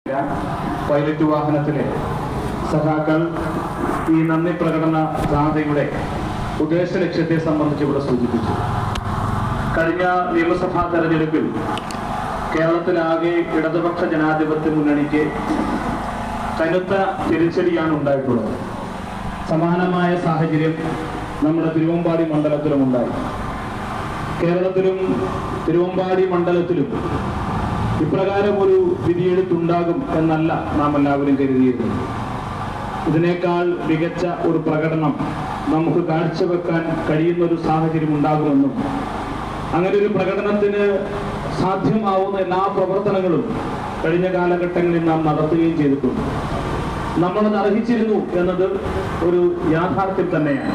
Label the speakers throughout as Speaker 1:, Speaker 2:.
Speaker 1: Pilot വാഹനത്തിലെ സഖാക്കൾ ഈ നന്ദി പ്രകടന ജാഥയുടെ ഉദ്ദേശ ലക്ഷ്യത്തെ സംബന്ധിച്ച് ഇവിടെ സൂചിപ്പിച്ചു. കഴിഞ്ഞ നിയമസഭാ തെരഞ്ഞെടുപ്പിൽ കേരളത്തിലാകെ ഇടതുപക്ഷ ജനാധിപത്യ മുന്നണിക്ക് കനത്ത തിരിച്ചടിയാണ് ഉണ്ടായിട്ടുള്ളത്. സമാനമായ സാഹചര്യം നമ്മുടെ തിരുവമ്പാടി മണ്ഡലത്തിലും ഉണ്ടായി. കേരളത്തിലും തിരുവമ്പാടി മണ്ഡലത്തിലും ഇപ്രകാരം ഒരു വിധിയെഴുത്തുണ്ടാകും എന്നല്ല നാം എല്ലാവരും കരുതിയിരുന്നത്. ഇതിനേക്കാൾ മികച്ച ഒരു പ്രകടനം നമുക്ക് കാഴ്ചവെക്കാൻ കഴിയുന്ന ഒരു സാഹചര്യം ഉണ്ടാകുമെന്നും അങ്ങനെ ഒരു പ്രകടനത്തിന് സാധ്യമാവുന്ന എല്ലാ പ്രവർത്തനങ്ങളും കഴിഞ്ഞ കാലഘട്ടങ്ങളിൽ നാം നടത്തുകയും ചെയ്തിട്ടുണ്ട്. നമ്മളത് അർഹിച്ചിരുന്നു എന്നത് ഒരു യാഥാർത്ഥ്യം തന്നെയാണ്.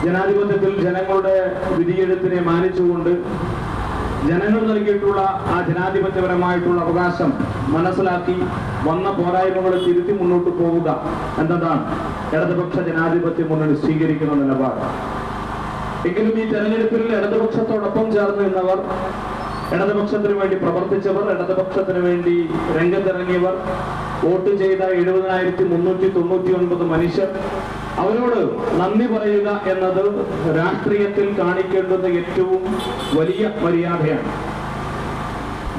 Speaker 1: ജനാധിപത്യത്തിൽ ജനങ്ങളുടെ വിധിയെഴുത്തിനെ മാനിച്ചുകൊണ്ട് ജനങ്ങൾ നൽകിയിട്ടുള്ള ആ ജനാധിപത്യപരമായിട്ടുള്ള അവകാശം മനസ്സിലാക്കി വന്ന പോരായ്മകളെ തിരുത്തി മുന്നോട്ട് പോവുക എന്നതാണ് ഇടതുപക്ഷ ജനാധിപത്യ മുന്നണി സ്വീകരിക്കുന്ന നിലപാട്. എങ്കിലും ഈ തെരഞ്ഞെടുപ്പിൽ ഇടതുപക്ഷത്തോടൊപ്പം ചേർന്ന് നിന്നവർ, ഇടതുപക്ഷത്തിന് വേണ്ടി പ്രവർത്തിച്ചവർ, ഇടതുപക്ഷത്തിന് വേണ്ടി രംഗത്തിറങ്ങിയവർ, വോട്ട് ചെയ്ത 70,399 മനുഷ്യർ, അവരോട് നന്ദി പറയുക എന്നത് രാഷ്ട്രീയത്തിൽ കാണിക്കേണ്ടുന്ന ഏറ്റവും വലിയ മര്യാദയാണ്.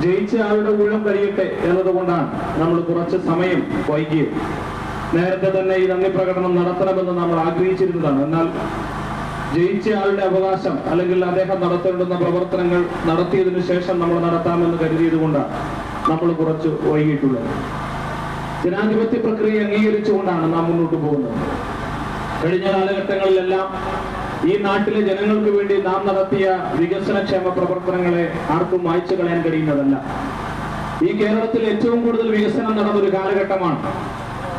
Speaker 1: ജയിച്ച ആളുടെ ഊഴം കഴിയട്ടെ എന്നതുകൊണ്ടാണ് നമ്മൾ കുറച്ച് സമയം വൈകിയത്. നേരത്തെ തന്നെ ഈ നന്ദി പ്രകടനം നടത്തണമെന്ന് നമ്മൾ ആഗ്രഹിച്ചിരുന്നതാണ്. എന്നാൽ ജയിച്ച ആളുടെ അവകാശം അല്ലെങ്കിൽ അദ്ദേഹം നടത്തേണ്ടുന്ന പ്രവർത്തനങ്ങൾ നടത്തിയതിനു ശേഷം നമ്മൾ നടത്താമെന്ന് കരുതിയത് കൊണ്ടാണ് നമ്മൾ കുറച്ച് വൈകിട്ടുള്ളത്. ജനാധിപത്യ പ്രക്രിയ അംഗീകരിച്ചുകൊണ്ടാണ് നാം മുന്നോട്ട് പോകുന്നത്. കഴിഞ്ഞ കാലഘട്ടങ്ങളിലെല്ലാം ഈ നാട്ടിലെ ജനങ്ങൾക്ക് വേണ്ടി നാം നടത്തിയ വികസനക്ഷേമ പ്രവർത്തനങ്ങളെ ആർക്കും മായ്ച്ചു കളയാൻ കഴിയുന്നതല്ല. ഈ കേരളത്തിൽ ഏറ്റവും കൂടുതൽ വികസനം നടന്നൊരു കാലഘട്ടമാണ്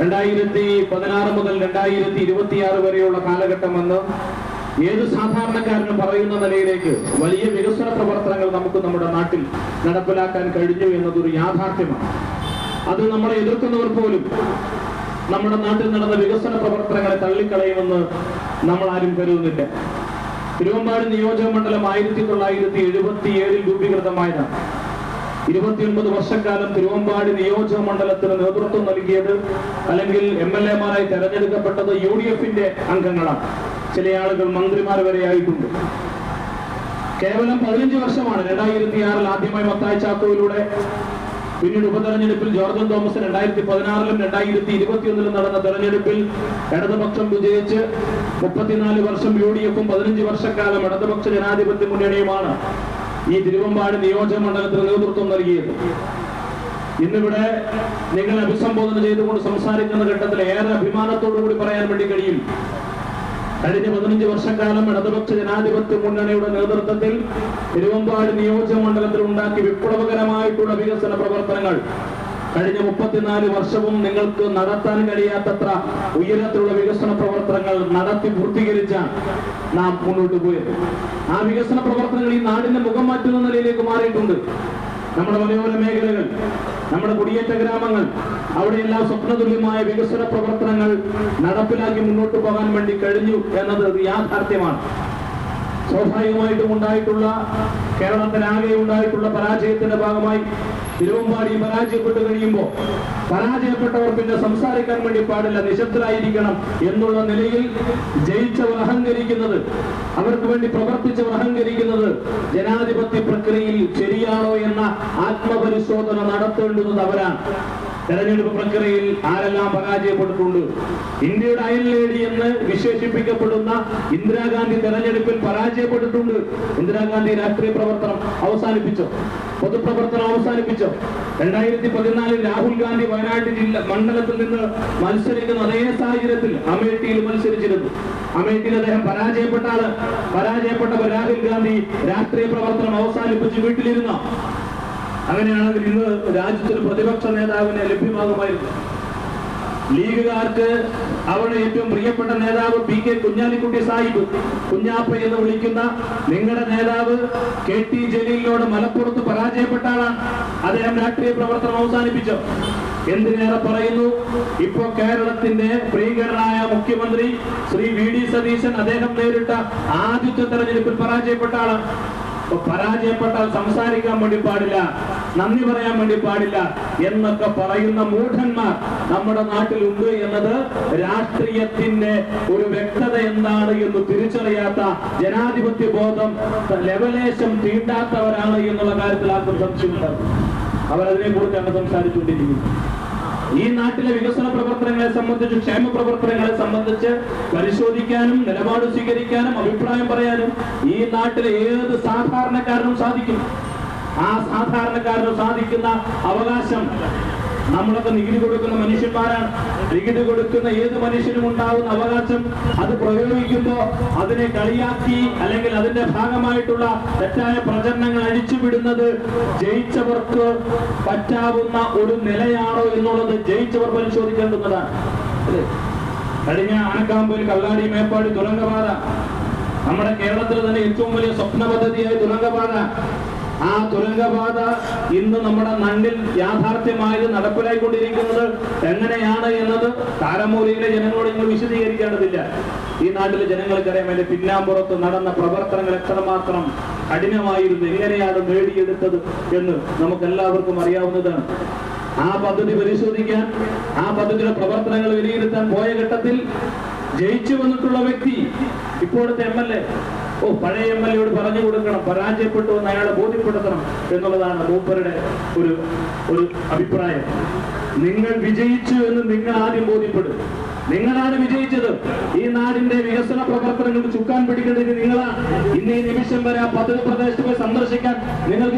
Speaker 1: 2016 മുതൽ 2026 വരെയുള്ള കാലഘട്ടമെന്ന് ഏത് സാധാരണക്കാരനും പറയുന്ന നിലയിലേക്ക് വലിയ വികസന പ്രവർത്തനങ്ങൾ നമുക്ക് നമ്മുടെ നാട്ടിൽ നടപ്പിലാക്കാൻ കഴിഞ്ഞു എന്നതൊരു യാഥാർത്ഥ്യമാണ്. അത് നമ്മളെ എതിർക്കുന്നവർ പോലും നമ്മുടെ നാട്ടിൽ നടന്ന വികസന പ്രവർത്തനങ്ങളെ തള്ളിക്കളയുമെന്ന് നമ്മൾ ആരും കരുതുന്നില്ല. തിരുവമ്പാടി നിയോജക മണ്ഡലം 1977 രൂപീകൃതമായതാണ്. 29 വർഷക്കാലം തിരുവമ്പാടി നിയോജക മണ്ഡലത്തിന് നേതൃത്വം നൽകിയത് അല്ലെങ്കിൽ MLA-മാരായി തെരഞ്ഞെടുക്കപ്പെട്ടത് UDF-ന്റെ അംഗങ്ങളാണ്. ചില ആളുകൾ മന്ത്രിമാർ വരെ ആയിട്ടുണ്ട്. കേവലം 15 വർഷമാണ് 2006 ആദ്യമായി മത്തായി ചാക്കോയിലൂടെ, പിന്നീട് ഉപതെരഞ്ഞെടുപ്പിൽ ജോർജൻ തോമസ് 2016-ലും 2021-ലും നടന്ന തെരഞ്ഞെടുപ്പിൽ ഇടതുപക്ഷം വിജയിച്ച് 34 വർഷം UDF-ഉം 15 വർഷക്കാലം ഇടതുപക്ഷ ജനാധിപത്യ മുന്നണിയുമാണ് ഈ തിരുവമ്പാടി നിയോജക മണ്ഡലത്തിന് നേതൃത്വം നൽകിയത്. ഇന്നിവിടെ നിങ്ങൾ അഭിസംബോധന ചെയ്തുകൊണ്ട് സംസാരിക്കുന്ന ഘട്ടത്തിൽ ഏറെ അഭിമാനത്തോടു കൂടി പറയാൻ വേണ്ടി കഴിയും. കഴിഞ്ഞ 15 വർഷക്കാലം ഇടതുപക്ഷ ജനാധിപത്യ മുന്നണിയുടെ നേതൃത്വത്തിൽ തിരുവമ്പാടി നിയോജക മണ്ഡലത്തിൽ ഉണ്ടാക്കി വിപ്ലവകരമായിട്ടുള്ള വികസന പ്രവർത്തനങ്ങൾ കഴിഞ്ഞ 34 വർഷവും നിങ്ങൾക്ക് നടത്താൻ കഴിയാത്തത്ര ഉയരത്തിലുള്ള വികസന പ്രവർത്തനങ്ങൾ നടത്തി പൂർത്തീകരിച്ചാണ് നാം മുന്നോട്ട് പോയത്. ആ വികസന പ്രവർത്തനങ്ങൾ ഈ നാടിന്റെ മുഖം മാറ്റുന്ന നിലയിലേക്ക് മാറിയിട്ടുണ്ട്. നമ്മുടെ മലയോര മേഖലകൾ, നമ്മുടെ കുടിയേറ്റ ഗ്രാമങ്ങൾ, അവിടെയെല്ലാം സ്വപ്നതുല്യമായ വികസന പ്രവർത്തനങ്ങൾ നടപ്പിലാക്കി മുന്നോട്ട് പോകാൻ വേണ്ടി കഴിഞ്ഞു എന്നത് യാഥാർത്ഥ്യമാണ്. സ്വാഭാവികമായിട്ടും ഉണ്ടായിട്ടുള്ള കേരളത്തിലാകെ ഉണ്ടായിട്ടുള്ള പരാജയത്തിന്റെ ഭാഗമായി തിരുവമ്പാടി പരാജയപ്പെട്ട് കഴിയുമ്പോൾ പരാജയപ്പെട്ടവർ പിന്നെ സംസാരിക്കാൻ വേണ്ടി പാടില്ല, നിശബ്ദരായിരിക്കണം എന്നുള്ള നിലയിൽ ജയിച്ചവർ അഹങ്കരിക്കുന്നത്, അവർക്ക് വേണ്ടി പ്രവർത്തിച്ചവർ അഹങ്കരിക്കുന്നത് ജനാധിപത്യ പ്രക്രിയയിൽ ശരിയാണോ എന്ന ആത്മപരിശോധന നടത്തേണ്ടുന്നത് അവരാണ്. തെരഞ്ഞെടുപ്പ് പ്രക്രിയയിൽ ആരെല്ലാം പരാജയപ്പെട്ടിട്ടുണ്ട്? ഇന്ത്യയുടെ അയൽ ലേഡി എന്ന് വിശേഷിപ്പിക്കപ്പെടുന്ന ഇന്ദിരാഗാന്ധി തെരഞ്ഞെടുപ്പിൽ പരാജയപ്പെട്ടിട്ടുണ്ട്. ഇന്ദിരാഗാന്ധി രാഷ്ട്രീയ പ്രവർത്തനം അവസാനിപ്പിച്ചോ? പൊതുപ്രവർത്തനം അവസാനിപ്പിച്ചോ? 2014 രാഹുൽ ഗാന്ധി വയനാട് മണ്ഡലത്തിൽ നിന്ന് മത്സരിക്കുന്ന അതേ സാഹചര്യത്തിൽ അമേഠിയിൽ മത്സരിച്ചിരുന്നു. അമേഠിയിൽ അദ്ദേഹം പരാജയപ്പെട്ടപ്പോൾ രാഹുൽ ഗാന്ധി രാഷ്ട്രീയ പ്രവർത്തനം അവസാനിപ്പിച്ച് വീട്ടിലിരുന്നു. അങ്ങനെയാണെങ്കിൽ ഇന്ന് രാജ്യത്തൊരു പ്രതിപക്ഷ നേതാവിനെ ലഭ്യമാകുമായിരുന്നു. ലീഗുകാർക്ക് അവിടെ ഏറ്റവും പ്രിയപ്പെട്ട നേതാവ് PK കുഞ്ഞാലിക്കുട്ടി സാഹിബ്, കുഞ്ഞാപ്പ എന്ന് വിളിക്കുന്ന നിങ്ങളുടെ നേതാവ് KT ജലീലിനോട് മലപ്പുറത്ത് പരാജയപ്പെട്ട ആളാണ്. അദ്ദേഹം രാഷ്ട്രീയ പ്രവർത്തനം അവസാനിപ്പിച്ചു. എന്തിനേറെ പറയുന്നു, ഇപ്പോ കേരളത്തിന്റെ പ്രിയങ്കരനായ മുഖ്യമന്ത്രി ശ്രീ VD സതീശൻ, അദ്ദേഹം നേരിട്ട ആദ്യത്തെ തെരഞ്ഞെടുപ്പിൽ പരാജയപ്പെട്ട ആളാണ്. പരാജയപ്പെട്ടാൽ സംസാരിക്കാൻ വേണ്ടി പാടില്ല. നന്ദി പറയാൻ വേണ്ടി പാടില്ല എന്നൊക്കെ പറയുന്ന മൂഢന്മാർ നമ്മുടെ നാട്ടിലുണ്ട് എന്നത് രാഷ്ട്രീയത്തിന്റെ ഒരു വ്യക്തത എന്താണ് എന്ന് തിരിച്ചറിയാത്ത, ജനാധിപത്യ ബോധം ലെവലേശം തീണ്ടാത്തവരാണ് എന്നുള്ള കാര്യത്തിൽ ആർക്കും സംശയമുണ്ട്. അവരതിനെ കുറിച്ചാണ് സംസാരിച്ചുകൊണ്ടിരിക്കുന്നത്. ഈ നാട്ടിലെ വികസന പ്രവർത്തനങ്ങളെ സംബന്ധിച്ച്, ക്ഷേമ പ്രവർത്തനങ്ങളെ സംബന്ധിച്ച് പരിശോധിക്കാനും നിലപാട് സ്വീകരിക്കാനും അഭിപ്രായം പറയാനും ഈ നാട്ടിലെ ഏത് സാധാരണക്കാരനും സാധിക്കും. ആ സാധാരണക്കാരന് സാധിക്കുന്ന അവകാശം, നമ്മളൊക്കെ നികുതി കൊടുക്കുന്ന മനുഷ്യന്മാരാണ്. നികുതി കൊടുക്കുന്ന ഏത് മനുഷ്യനും ഉണ്ടാവുന്ന അവകാശം അത് പ്രയോഗിക്കുമ്പോൾ അതിനെ കളിയാക്കി അല്ലെങ്കിൽ അതിന്റെ ഭാഗമായിട്ടുള്ള തെറ്റായ പ്രചരണങ്ങൾ അഴിച്ചുവിടുന്നത് ജയിച്ചവർക്ക് പറ്റാവുന്ന ഒരു നിലയാണോ എന്നുള്ളത് ജയിച്ചവർ പരിശോധിക്കേണ്ടുന്നതാണ്. കഴിഞ്ഞ ആനക്കാമ്പയിൽ കള്ളാടി മേപ്പാടി തുരങ്കപാത, നമ്മുടെ കേരളത്തിൽ തന്നെ ഏറ്റവും വലിയ സ്വപ്ന പദ്ധതിയായ തുരങ്കപാത, ആ തുരങ്കപാത ഇന്ന് നമ്മുടെ നാട്ടിൽ യാഥാർത്ഥ്യമായത് നടപ്പിലായിക്കൊണ്ടിരിക്കുന്നത് എങ്ങനെയാണ് എന്നത് താരമൂലയിലെ ജനങ്ങളോട് നിങ്ങൾ വിശദീകരിക്കേണ്ടതില്ല. ഈ നാട്ടിലെ ജനങ്ങൾക്കറിയാം അതിന്റെ പിന്നാമ്പുറത്ത് നടന്ന പ്രവർത്തനങ്ങൾ എത്രമാത്രം കഠിനമായിരുന്നു, എങ്ങനെയാണ് നേടിയെടുത്തത് എന്ന് നമുക്കെല്ലാവർക്കും അറിയാവുന്നതാണ്. ആ പദ്ധതി പരിശോധിക്കാൻ, ആ പദ്ധതിയുടെ പ്രവർത്തനങ്ങൾ വിലയിരുത്താൻ പോയ ഘട്ടത്തിൽ ജയിച്ചു വന്നിട്ടുള്ള വ്യക്തി ഇപ്പോഴത്തെ MLA, പഴയ MLA പറഞ്ഞു കൊടുക്കണം, പരാജയപ്പെട്ടു എന്ന് അയാളെ ബോധ്യപ്പെടുത്തണം എന്നുള്ളതാണ് മൂപ്പരുടെ ഒരു അഭിപ്രായം. നിങ്ങൾ വിജയിച്ചു എന്ന് നിങ്ങൾ ആദ്യം ബോധ്യപ്പെടും. നിങ്ങളാണ് വിജയിച്ചത്. ഈ നാടിന്റെ വികസന പ്രവർത്തനങ്ങൾക്ക് ചുക്കാൻ പിടിക്കേണ്ടത് നിങ്ങളാണ്. ഇന്ന് ഈ നിമിഷം വരെ ആ പദ്ധതി പ്രദേശത്ത് പോയി സന്ദർശിക്കാൻ നിങ്ങൾക്ക്